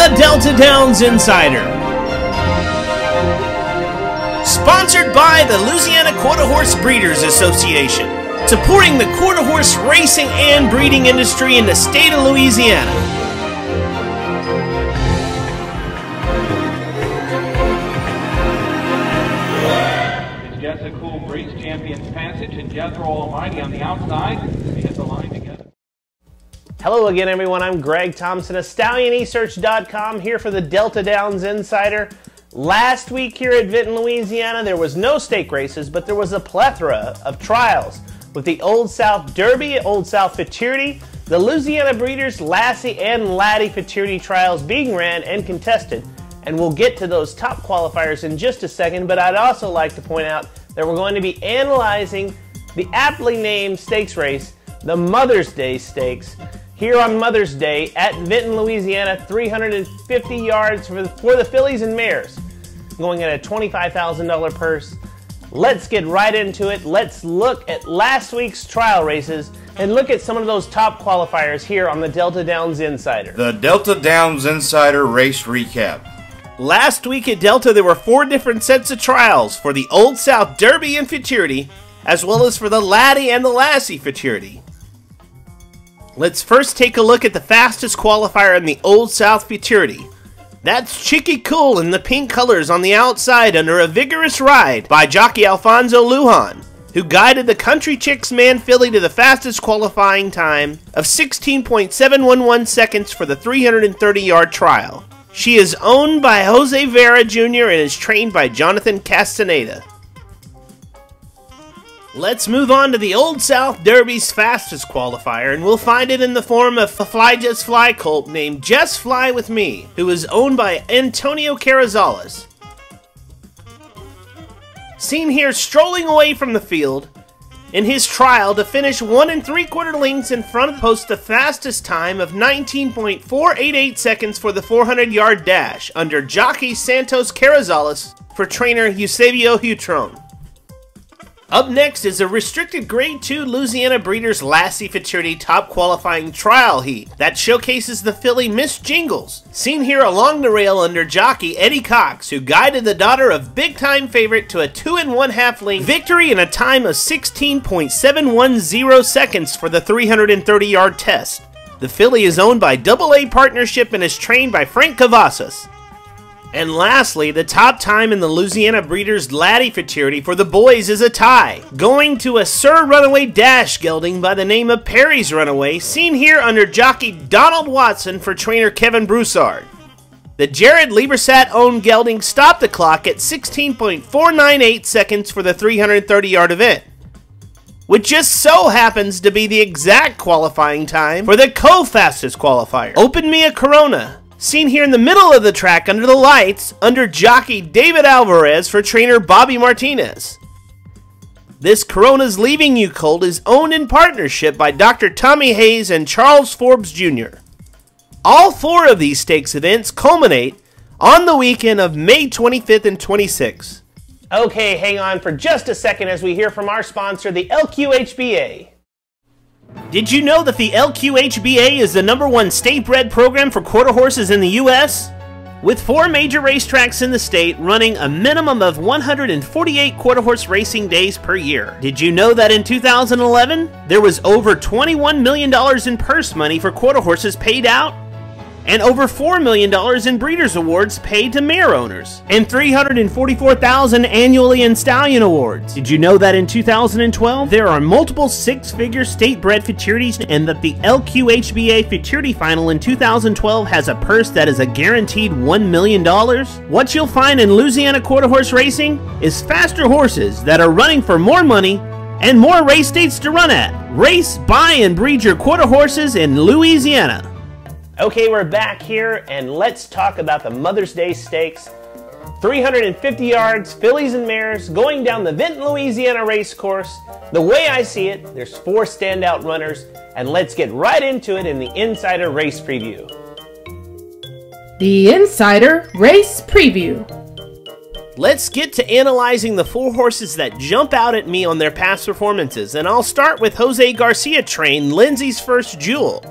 The Delta Downs Insider. Sponsored by the Louisiana Quarter Horse Breeders Association, supporting the quarter horse racing and breeding industry in the state of Louisiana. It's Jessica Cool Breeds Champions Passage and Jethro Almighty on the outside. They hit the line together. Hello again, everyone. I'm Greg Thompson of StallionEsearch.com, here for the Delta Downs Insider. Last week here at Vinton, Louisiana, there was no stake races, but there was a plethora of trials with the Old South Derby, Old South Futurity, the Louisiana Breeders' Lassie and Laddie Futurity trials being ran and contested. And we'll get to those top qualifiers in just a second, but I'd also like to point out that we're going to be analyzing the aptly named stakes race, the Mother's Day Stakes, here on Mother's Day at Vinton, Louisiana, 350 yards for the fillies and mares, going at a $25,000 purse. Let's get right into it. Let's look at last week's trial races and look at some of those top qualifiers here on the Delta Downs Insider. The Delta Downs Insider Race Recap. Last week at Delta, there were 4 different sets of trials for the Old South Derby and Futurity, as well as for the Laddie and the Lassie Futurity. Let's first take a look at the fastest qualifier in the Old South Futurity. That's Chicky Cool in the pink colors on the outside under a vigorous ride by jockey Alfonso Lujan, who guided the Country Chicks Man filly to the fastest qualifying time of 16.711 seconds for the 330-yard trial. She is owned by Jose Vera Jr. and is trained by Jonathan Castaneda. Let's move on to the Old South Derby's fastest qualifier, and we'll find it in the form of a Fly Just Fly colt named Just Fly With Me, who is owned by Antonio Carrizales. Seen here strolling away from the field in his trial to finish 1 3/4 lengths in front of the post, the fastest time of 19.488 seconds for the 400-yard dash under jockey Santos Carrizales for trainer Eusebio Hutron. Up next is a restricted Grade 2 Louisiana Breeders' Lassie Futurity top qualifying trial heat that showcases the filly Miss Jingles, seen here along the rail under jockey Eddie Cox, who guided the daughter of big-time favorite to a 2 1/2 length victory in a time of 16.710 seconds for the 330-yard test. The filly is owned by AA Partnership and is trained by Frank Cavazos. And lastly, the top time in the Louisiana Breeders' Laddie Futurity for the boys is a tie, going to a Sir Runaway Dash gelding by the name of Perry's Runaway, seen here under jockey Donald Watson for trainer Kevin Broussard. The Jared Liebersat-owned gelding stopped the clock at 16.498 seconds for the 330-yard event, which just so happens to be the exact qualifying time for the co-fastest qualifier, Open Me a Corona, seen here in the middle of the track under the lights under jockey David Alvarez for trainer Bobby Martinez. This Corona's Leaving You colt is owned in partnership by Dr. Tommy Hayes and Charles Forbes Jr. All 4 of these stakes events culminate on the weekend of May 25th and 26th. Okay, hang on for just a second as we hear from our sponsor, the LQHBA. Did you know that the LQHBA is the #1 state-bred program for quarter horses in the U.S.? With 4 major racetracks in the state running a minimum of 148 quarter horse racing days per year. Did you know that in 2011, there was over $21 million in purse money for quarter horses paid out? And over $4 million in Breeders' Awards paid to mare owners, and $344,000 annually in Stallion Awards. Did you know that in 2012, there are multiple 6-figure state-bred futurities, and that the LQHBA Futurity Final in 2012 has a purse that is a guaranteed $1 million? What you'll find in Louisiana quarter horse racing is faster horses that are running for more money and more race dates to run at. Race, buy, and breed your quarter horses in Louisiana. Okay, we're back here, and let's talk about the Mother's Day Stakes. 350 yards, fillies and mares, going down the Vinton, Louisiana race course. The way I see it, there's 4 standout runners, and let's get right into it in the Insider Race Preview. The Insider Race Preview. Let's get to analyzing the 4 horses that jump out at me on their past performances, and I'll start with Jose Garcia trained Lindsay's First Jewel.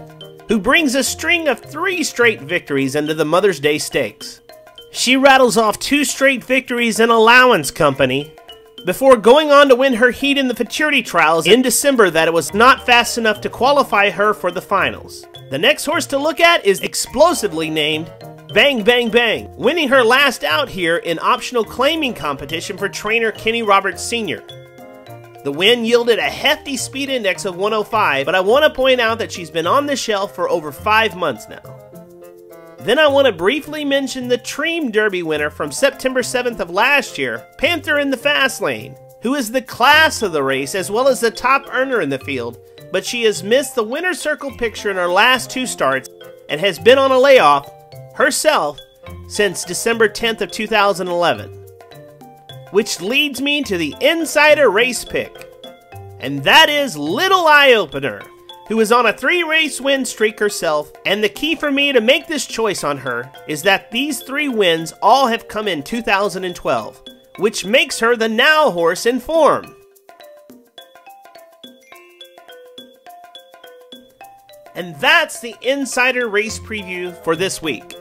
who brings a string of 3 straight victories into the Mother's Day Stakes. She rattles off 2 straight victories in Allowance Company before going on to win her heat in the Futurity Trials in December that it was not fast enough to qualify her for the finals. The next horse to look at is explosively named Bang Bang Bang, winning her last out here in optional claiming competition for trainer Kenny Roberts Sr. The win yielded a hefty speed index of 105, but I want to point out that she's been on the shelf for over 5 months now. Then I want to briefly mention the Treem Derby winner from September 7th of last year, Panther in the Fast Lane, who is the class of the race as well as the top earner in the field, but she has missed the winner's circle picture in her last 2 starts and has been on a layoff herself since December 10th of 2011. Which leads me to the insider race pick, and that is Little Eye Opener, who is on a 3-race win streak herself, and the key for me to make this choice on her is that these 3 wins all have come in 2012, which makes her the now horse in form. And that's the insider race preview for this week.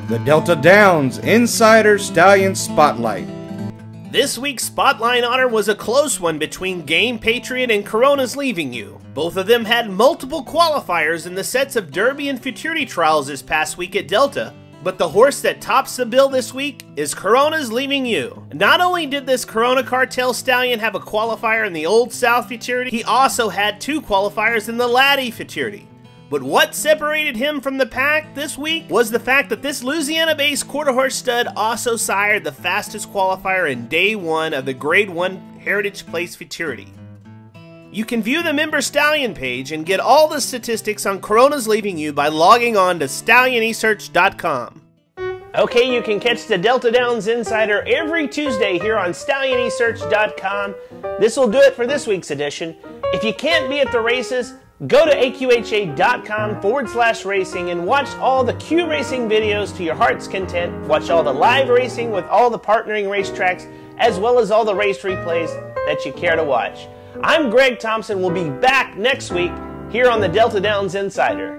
The Delta Downs Insider Stallion Spotlight. This week's Spotlight honor was a close one between Game Patriot and Corona's Leaving You. Both of them had multiple qualifiers in the sets of Derby and Futurity Trials this past week at Delta, but the horse that tops the bill this week is Corona's Leaving You. Not only did this Corona Cartel Stallion have a qualifier in the Old South Futurity, he also had 2 qualifiers in the Laddie Futurity. But what separated him from the pack this week was the fact that this Louisiana-based quarter horse stud also sired the fastest qualifier in day 1 of the Grade 1 Heritage Place Futurity. You can view the member stallion page and get all the statistics on Corona's Leaving You by logging on to stallionesearch.com. Okay, you can catch the Delta Downs Insider every Tuesday here on stallionesearch.com. This will do it for this week's edition. If you can't be at the races, go to aqha.com/racing and watch all the Q Racing videos to your heart's content. Watch all the live racing with all the partnering racetracks, as well as all the race replays that you care to watch. I'm Greg Thompson. We'll be back next week here on the Delta Downs Insider.